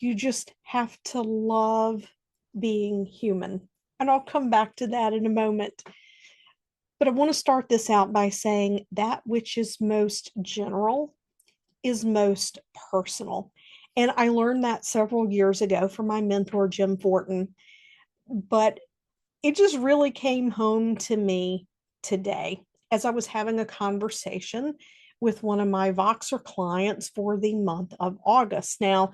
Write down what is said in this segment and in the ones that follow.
You just have to love being human. And I'll come back to that in a moment. But I want to start this out by saying that which is most general is most personal. And I learned that several years ago from my mentor, Jim Fortin. But it just really came home to me today as I was having a conversation with one of my Voxer clients for the month of August. Now,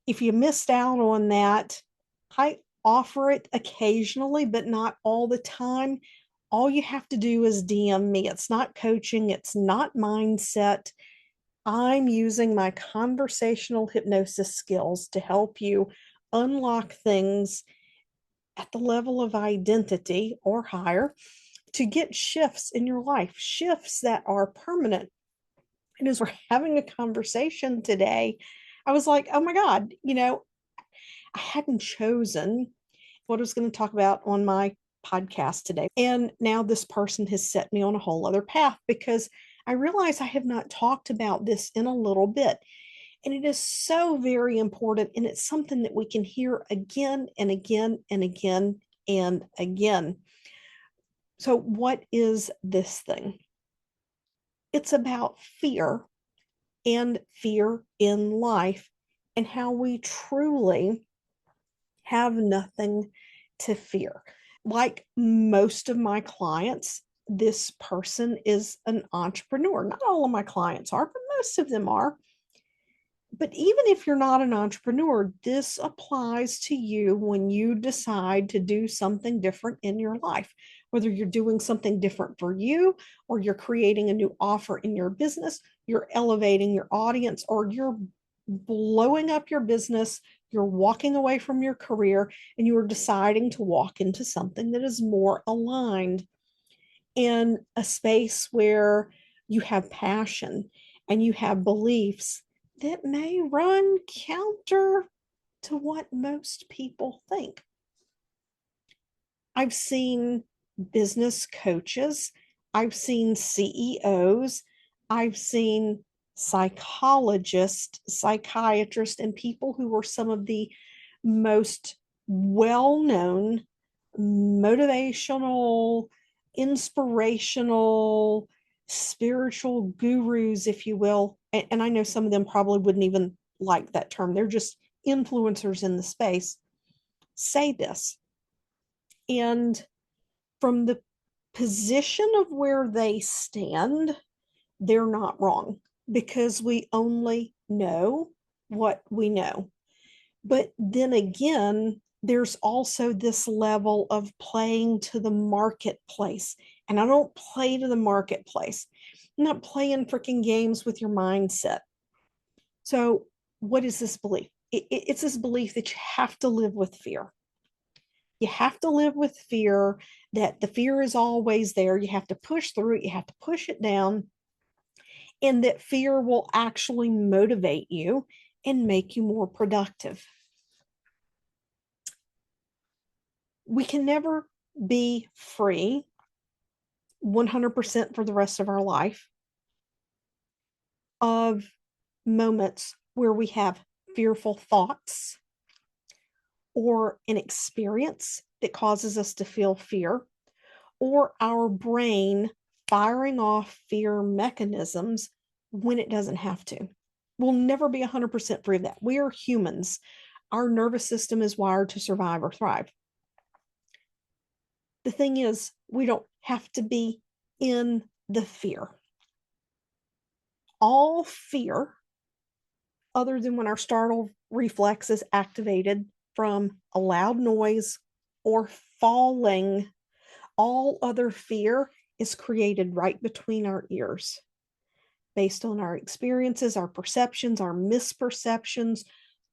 if you missed out on that, I offer it occasionally, but not all the time. All you have to do is DM me. It's not coaching, it's not mindset. I'm using my conversational hypnosis skills to help you unlock things at the level of identity or higher to get shifts in your life, shifts that are permanent. And as we're having a conversation today, I was like, oh my God, I hadn't chosen what I was going to talk about on my podcast today. And now this person has set me on a whole other path because I realize I have not talked about this in a little bit. And it is so very important. And it's something that we can hear again and again and again and again. So, what is this thing? It's about fear and fear in life and how we truly have nothing to fear. Like most of my clients, this person is an entrepreneur. Not all of my clients are, but most of them are. But even if you're not an entrepreneur, this applies to you when you decide to do something different in your life, whether you're doing something different for you, or you're creating a new offer in your business, you're elevating your audience, or you're blowing up your business, you're walking away from your career, and you are deciding to walk into something that is more aligned in a space where you have passion and you have beliefs that may run counter to what most people think. I've seen business coaches, I've seen CEOs, I've seen psychologists, psychiatrists, and people who are some of the most well known motivational, inspirational, spiritual gurus, if you will. And I know some of them probably wouldn't even like that term, they're just influencers in the space, say this. And from the position of where they stand, they're not wrong because we only know what we know. But then again, there's also this level of playing to the marketplace. And I don't play to the marketplace. I'm not playing freaking games with your mindset. So, what is this belief? It's this belief that you have to live with fear. You have to live with fear, that the fear is always there. You have to push through it, you have to push it down, and that fear will actually motivate you and make you more productive. We can never be free 100% for the rest of our life of moments where we have fearful thoughts or an experience that causes us to feel fear, or our brain firing off fear mechanisms when it doesn't have to. We'll never be 100% free of that. We are humans. Our nervous system is wired to survive or thrive. The thing is, we don't have to be in the fear. All fear, other than when our startle reflex is activated from a loud noise or falling, all other fear is created right between our ears based on our experiences, our perceptions, our misperceptions,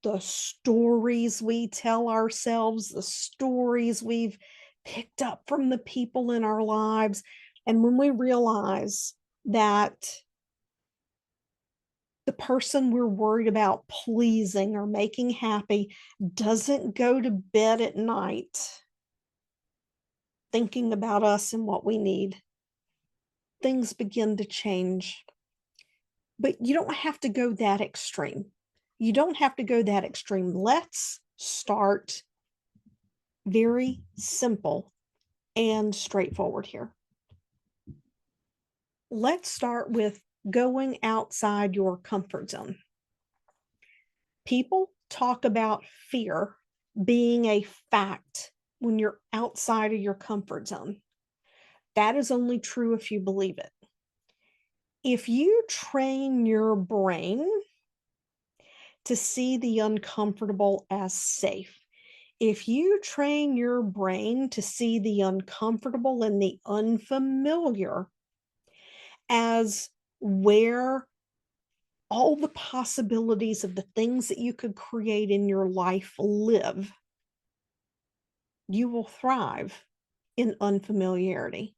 the stories we tell ourselves, the stories we've picked up from the people in our lives. And when we realize that the person we're worried about pleasing or making happy doesn't go to bed at night thinking about us and what we need, things begin to change. But you don't have to go that extreme. You don't have to go that extreme. Let's start very simple and straightforward here. Let's start with going outside your comfort zone. People talk about fear being a fact when you're outside of your comfort zone. That is only true if you believe it. If you train your brain to see the uncomfortable as safe, if you train your brain to see the uncomfortable and the unfamiliar as where all the possibilities of the things that you could create in your life live, you will thrive in unfamiliarity.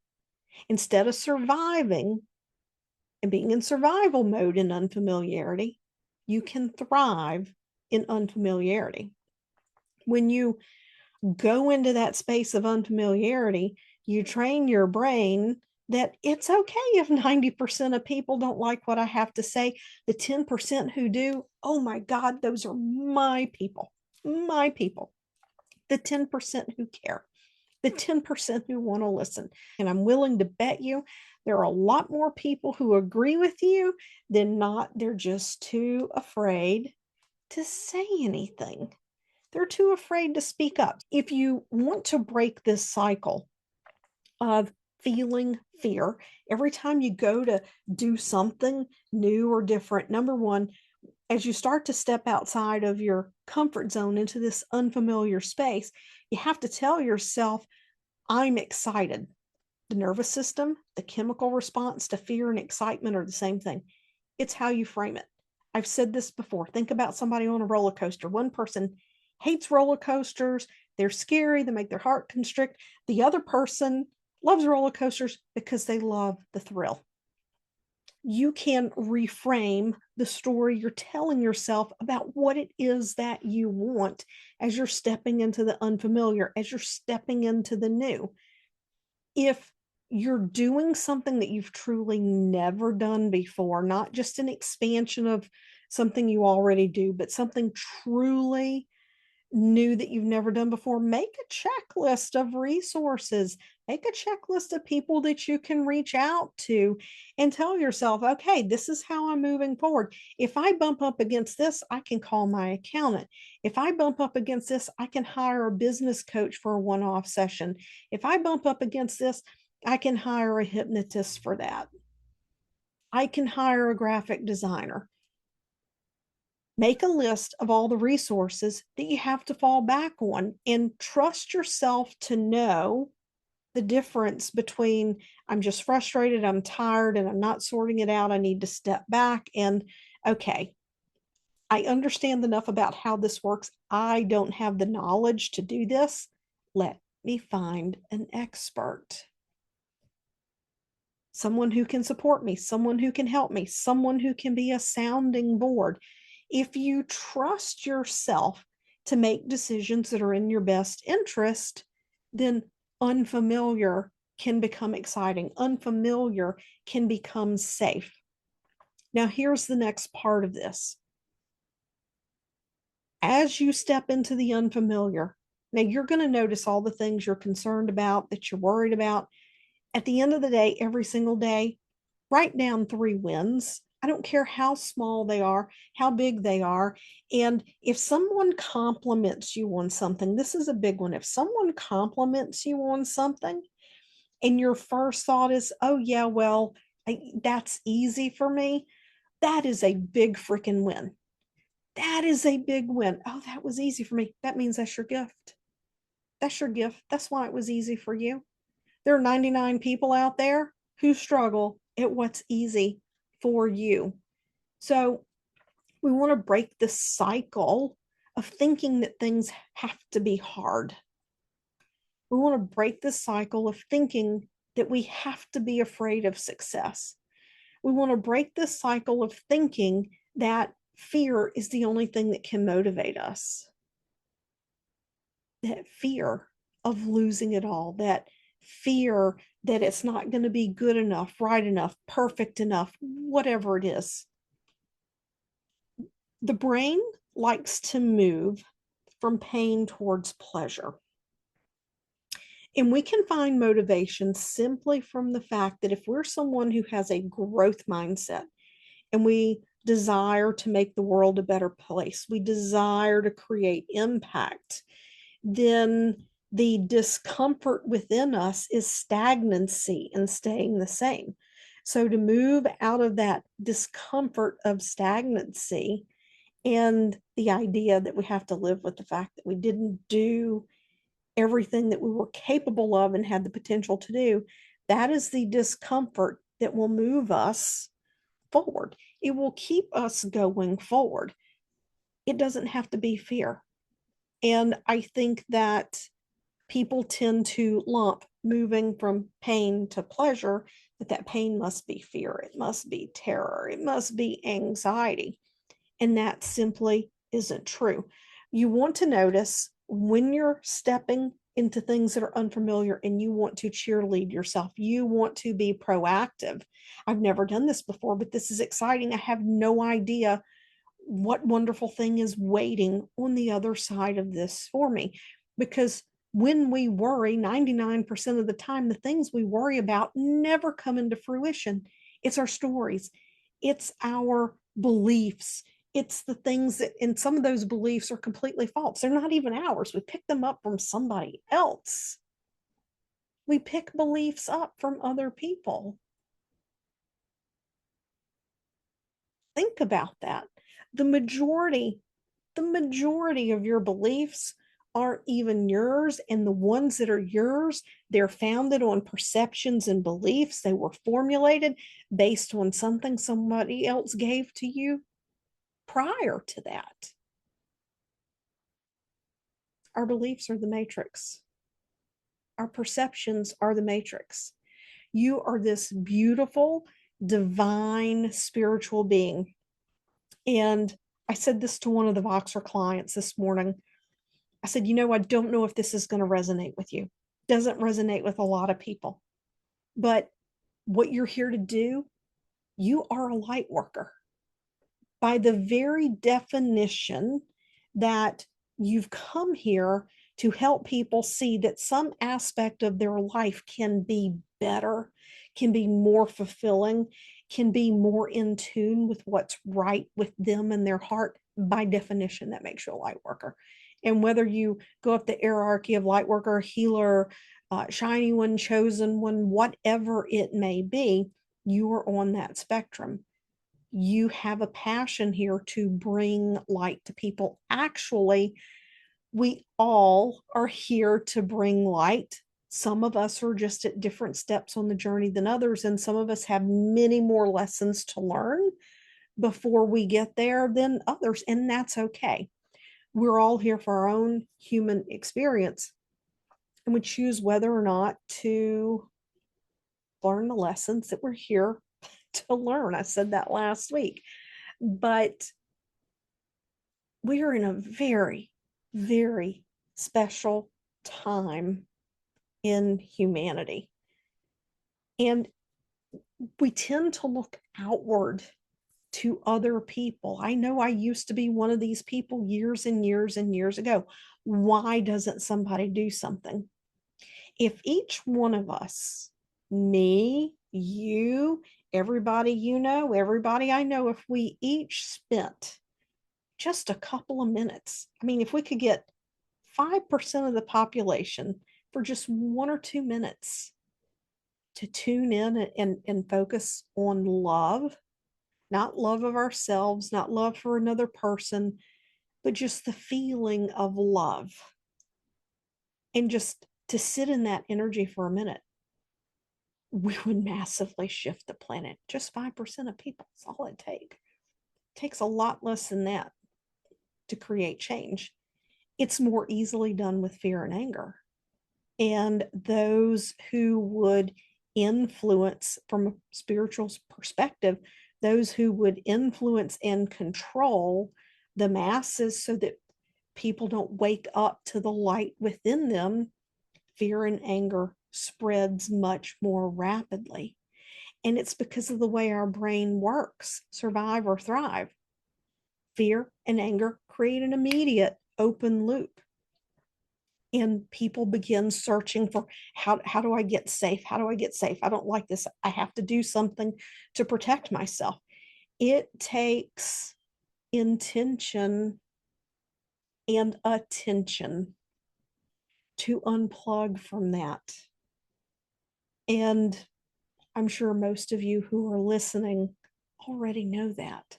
Instead of surviving and being in survival mode in unfamiliarity, you can thrive in unfamiliarity. When you go into that space of unfamiliarity, you train your brain that it's okay if 90% of people don't like what I have to say. The 10% who do, oh my God, those are my people, my people. The 10% who care, the 10% who want to listen. And I'm willing to bet you there are a lot more people who agree with you than not. They're just too afraid to say anything. They're too afraid to speak up. If you want to break this cycle of feeling fear, every time you go to do something new or different, number one, as you start to step outside of your comfort zone into this unfamiliar space, you have to tell yourself, I'm excited. The nervous system, the chemical response to fear and excitement are the same thing. It's how you frame it. I've said this before. Think about somebody on a roller coaster. One person hates roller coasters. They're scary. They make their heart constrict. The other person loves roller coasters because they love the thrill. You can reframe the story you're telling yourself about what it is that you want as you're stepping into the unfamiliar, as you're stepping into the new. If you're doing something that you've truly never done before, not just an expansion of something you already do, but something truly new that you've never done before, make a checklist of resources, make a checklist of people that you can reach out to and tell yourself, okay, this is how I'm moving forward. If I bump up against this, I can call my accountant. If I bump up against this, I can hire a business coach for a one-off session. If I bump up against this, I can hire a hypnotist for that. I can hire a graphic designer. Make a list of all the resources that you have to fall back on and trust yourself to know the difference between I'm just frustrated, I'm tired, and I'm not sorting it out. I need to step back and, okay, I understand enough about how this works. I don't have the knowledge to do this. Let me find an expert. Someone who can support me, someone who can help me, someone who can be a sounding board. If you trust yourself to make decisions that are in your best interest, then unfamiliar can become exciting. Unfamiliar can become safe. Now, here's the next part of this. As you step into the unfamiliar, now you're going to notice all the things you're concerned about, that you're worried about. At the end of the day, every single day, write down 3 wins. I don't care how small they are, how big they are. And if someone compliments you on something, this is a big one. If someone compliments you on something and your first thought is, oh, yeah, well, that's easy for me, that is a big freaking win. That is a big win. Oh, that was easy for me. That means that's your gift. That's your gift. That's why it was easy for you. There are 99 people out there who struggle at what's easy for you. So we want to break the cycle of thinking that things have to be hard. We want to break the cycle of thinking that we have to be afraid of success. We want to break the cycle of thinking that fear is the only thing that can motivate us. That fear of losing it all, that fear that it's not going to be good enough, right enough, perfect enough, whatever it is. The brain likes to move from pain towards pleasure. And we can find motivation simply from the fact that if we're someone who has a growth mindset and we desire to make the world a better place, we desire to create impact, then the discomfort within us is stagnancy and staying the same. So to move out of that discomfort of stagnancy and the idea that we have to live with the fact that we didn't do everything that we were capable of and had the potential to do, that is the discomfort that will move us forward. It will keep us going forward. It doesn't have to be fear. And I think that people tend to lump moving from pain to pleasure, that pain must be fear, it must be terror, it must be anxiety. And that simply isn't true. You want to notice when you're stepping into things that are unfamiliar and you want to cheerlead yourself, you want to be proactive. I've never done this before, but this is exciting. I have no idea what wonderful thing is waiting on the other side of this for me. Because when we worry, 99% of the time, the things we worry about never come into fruition. It's our stories, it's our beliefs, it's the things that, and some of those beliefs are completely false. They're not even ours. We pick them up from somebody else. We pick beliefs up from other people. Think about that. The majority of your beliefs aren't even yours, and the ones that are yours, they're founded on perceptions and beliefs. They were formulated based on something somebody else gave to you prior to that. Our beliefs are the matrix. Our perceptions are the matrix. You are this beautiful, divine, spiritual being. And I said this to one of the Voxer clients this morning. I said, I don't know if this is going to resonate with you. Doesn't resonate with a lot of people. But what you're here to do, you are a light worker. By the very definition that you've come here to help people see that some aspect of their life can be better, can be more fulfilling, can be more in tune with what's right with them and their heart. By definition, that makes you a light worker. And whether you go up the hierarchy of light worker, healer, shiny one, chosen one, whatever it may be, you are on that spectrum. You have a passion here to bring light to people. Actually, we all are here to bring light. Some of us are just at different steps on the journey than others, and some of us have many more lessons to learn before we get there than others, and that's okay. We're all here for our own human experience, and we choose whether or not to learn the lessons that we're here to learn. I said that last week, but we are in a very, very special time in humanity. And we tend to look outward to other people. I know I used to be one of these people years and years and years ago. Why doesn't somebody do something? If each one of us, me, you, everybody everybody I know, if we each spent just a couple of minutes, I mean, if we could get 5% of the population for just 1 or 2 minutes to tune in and focus on love, not love of ourselves, not love for another person, but just the feeling of love. And just to sit in that energy for a minute, we would massively shift the planet. Just 5% of people, that's all it takes. It takes a lot less than that to create change. It's more easily done with fear and anger. And those who would influence from a spiritual perspective, those who would influence and control the masses so that people don't wake up to the light within them, fear and anger spreads much more rapidly. And it's because of the way our brain works, survive or thrive. Fear and anger create an immediate open loop. And people begin searching for how do I get safe? How do I get safe? I don't like this. I have to do something to protect myself. It takes intention and attention to unplug from that. And I'm sure most of you who are listening already know that,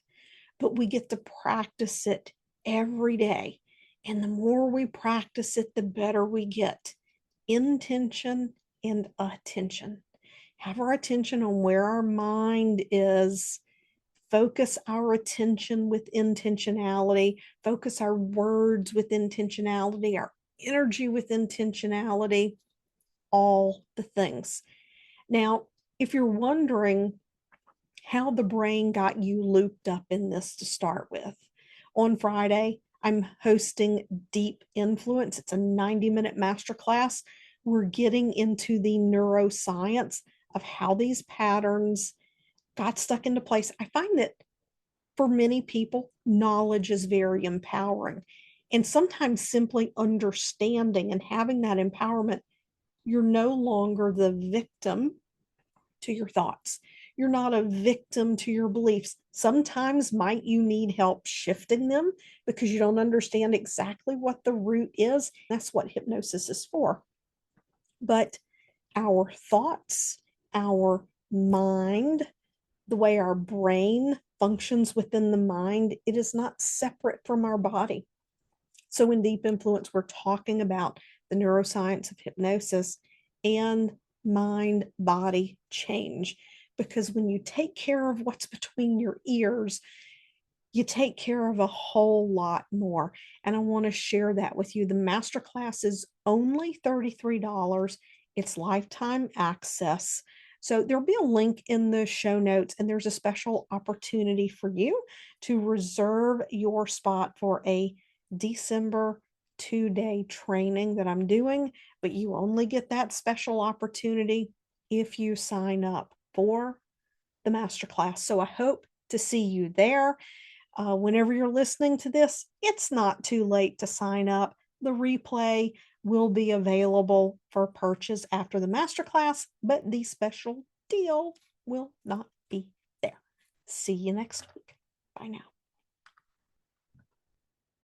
but we get to practice it every day. And the more we practice it, the better we get. Intention and attention. Have our attention on where our mind is. Focus our attention with intentionality. Focus our words with intentionality, our energy with intentionality, all the things. Now, if you're wondering how the brain got you looped up in this to start with, on Friday, I'm hosting Deep Influence. It's a 90-minute masterclass. We're getting into the neuroscience of how these patterns got stuck into place. I find that for many people, knowledge is very empowering. And sometimes simply understanding and having that empowerment, you're no longer the victim to your thoughts. You're not a victim to your beliefs. Sometimes might you need help shifting them because you don't understand exactly what the root is. That's what hypnosis is for. But our thoughts, our mind, the way our brain functions within the mind, it is not separate from our body. So in Deep Influence, we're talking about the neuroscience of hypnosis and mind body change. Because when you take care of what's between your ears, you take care of a whole lot more. And I want to share that with you. The masterclass is only $33. It's lifetime access. So there'll be a link in the show notes, and there's a special opportunity for you to reserve your spot for a December 2-day training that I'm doing, but you only get that special opportunity if you sign up for the masterclass. So I hope to see you there. Whenever you're listening to this, it's not too late to sign up. The replay will be available for purchase after the masterclass, but the special deal will not be there. See you next week. Bye now.